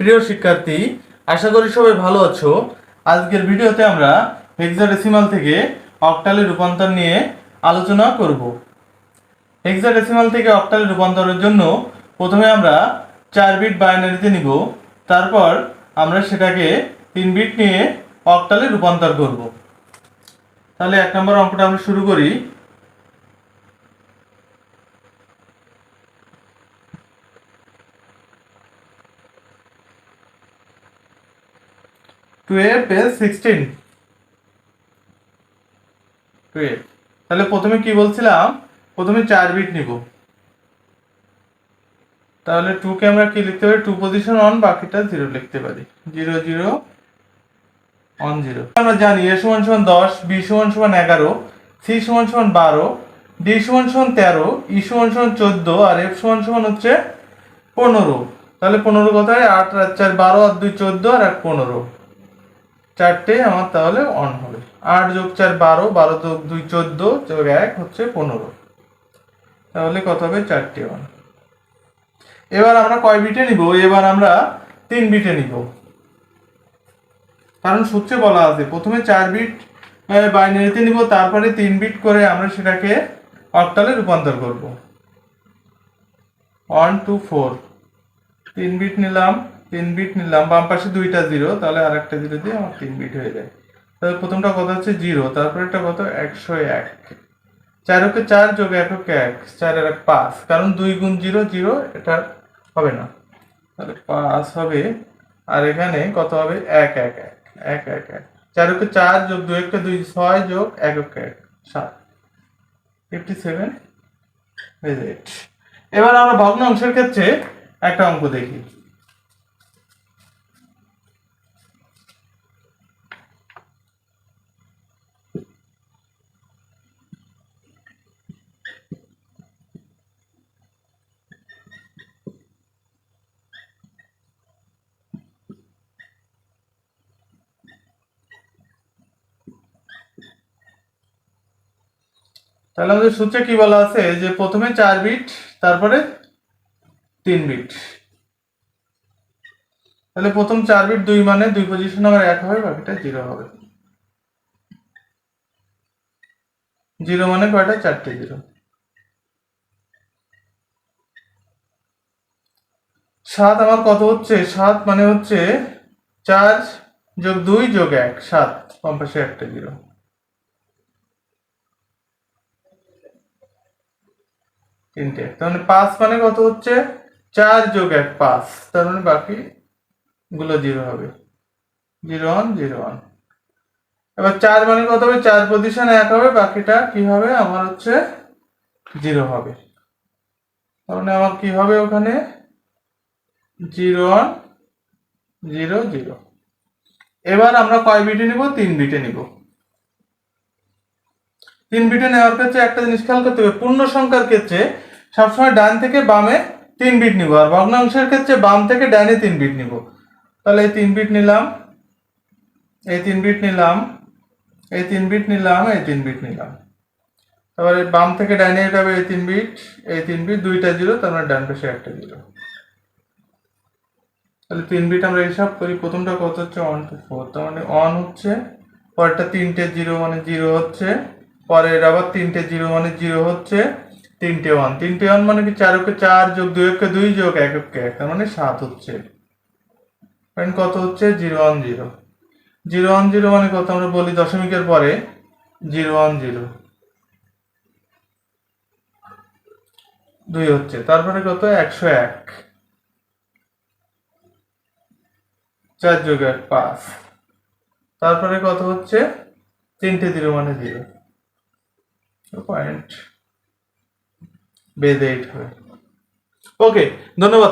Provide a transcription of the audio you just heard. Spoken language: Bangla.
প্রিয় শিক্ষার্থী, আশা করি সবাই ভালো আছো। আজকের ভিডিওতে আমরা হেক্সাডেসিমাল থেকে অক্টালে রূপান্তর নিয়ে আলোচনা করব। হেক্সাডেসিমাল থেকে অক্টালে রূপান্তরের জন্য প্রথমে আমরা 4 বিট বাইনারিতে নিব, তারপর আমরা সেটাকে 3 বিট নিয়ে অক্টালে রূপান্তর করব। তাহলে 1 নম্বর অঙ্কটা আমরা শুরু করি। 12 পেজ 16 12। তাহলে প্রথমে কি বলছিলাম, প্রথমে 4 বিট নিব। তাহলে 2 কে আমরা কি লিখতে পারি, 2 পজিশন 1, বাকিটা 0 লিখতে পারি। 0 0 1 0। আমরা জানি a সমান সমান 10, b সমান সমান 11, c সমান সমান 12, d সমান সমান 13, e সমান সমান 14 আর f সমান সমান হচ্ছে 15। তাহলে 15 কত হয়, 8 আর 4 12 আর 2 14 আর 1 15, চারটে আমার তাহলে 1 হবে। 8 যোগ 4 12, 12 যোগ 2 14, যোগ 1 হচ্ছে 15। তাহলে কত হবে, 4টে 1। এবার আমরা কয় বিটে নিব, এবার আমরা 3 বিটে নিব। কারণ সূত্রে বলা আছে প্রথমে 4 বিট বাইনারিতে নিব, তারপরে 3 বিট করে আমরা সেটাকে অক্টালে রূপান্তর করব। 1 2 4 3 বিট নিলাম, 3 বিট নিলাম, বাম পাশে 2টা 0, তাহলে আরেকটা 0 দিয়ে আমার 3 বিট হয়ে যায়। তাহলে প্রথমটা কত হচ্ছে 0, তারপরে এটা কত 101, 4 কে 4 যোগ 1 কে 1, 4 আর 1 5, কারণ 2 গুণ 0 0, এটা হবে না, তাহলে 5 হবে। আর এখানে কত হবে, 1 1 1 1 1 1, 4 কে 4 যোগ 2 কে 2, 6 যোগ 1 কে 1, 7, 57 হয়ে যায়। এবার আমরা ভগ্নাংশের ক্ষেত্রে একটা অঙ্ক দেখি। তাহলে আমাদের সূত্রে কি বলা আছে, যে প্রথমে 4 বিট, তারপরে 3 বিট। তাহলে প্রথম 4 বিট 2 মানে 2 পজিশন আমার 1 হবে, বাকিটা 0 হবে। 0 মানে কয়টা, 4টে 0। 7 আমার কত হচ্ছে, 7 মানে হচ্ছে 4 যোগ 2 যোগ 1, 7, বাম পাশে একটা 0। 3টে, তার মানে 5 মানে কত হচ্ছে, 4 যোগ 1 5, তার মানে বাকি গুলো 0 হবে। 0 1 0 1। এবার 4 মানে কত হবে, 4 পজিশন 1 হবে, বাকিটা কি হবে আমার হচ্ছে 0 হবে। তার মানে আমার কি হবে ওখানে 0 1 0 0। এবার আমরা কয় বিটে নিব, 3 বিটে নিব। 3 বিটে নেওয়ার ক্ষেত্রে একটা জিনিস খেয়াল করতে হবে, পূর্ণ সংখ্যার ক্ষেত্রে সবসময় ডান থেকে বামে 3 বিট নিব, আর ভগ্নাংশের ক্ষেত্রে বাম থেকে ডানে 3 বিট নিব। তাহলে এই 3 বিট নিলাম, এই 3 বিট নিলাম, এই 3 বিট নিলাম, এই 3 বিট নিলাম। তারপরে বাম থেকে ডানে এটা হবে এই 3 বিট, এই 3 বিট, 2টা 0, তার মানে ডান পাশে একটা 0। তাহলে 3 বিট আমরা হিসাব করি, প্রথমটা কত হচ্ছে 1 2 4, তার মানে 1 হচ্ছে, পরেরটা 3টে 0 মানে 0 হচ্ছে, পরের আবার 3টে 0 মানে 0 হচ্ছে, 3টে 1, 3টে 1 মানে কি, 4 কে 4 যোগ 2 কে 2 যোগ 1 কে 1, তার মানে 7 হচ্ছে। পয়েন্ট কত হচ্ছে 0 1 0। 0 1 0 মানে কত, আমরা বলি দশমিকের পরে 0 1 0, 2 হচ্ছে, তারপরে কত 101, 4 যোগ 1 5, তারপরে কত হচ্ছে 3টে 0 মানে 0, পয়েন্ট বেজ 8 হবে। ওকে, ধন্যবাদ।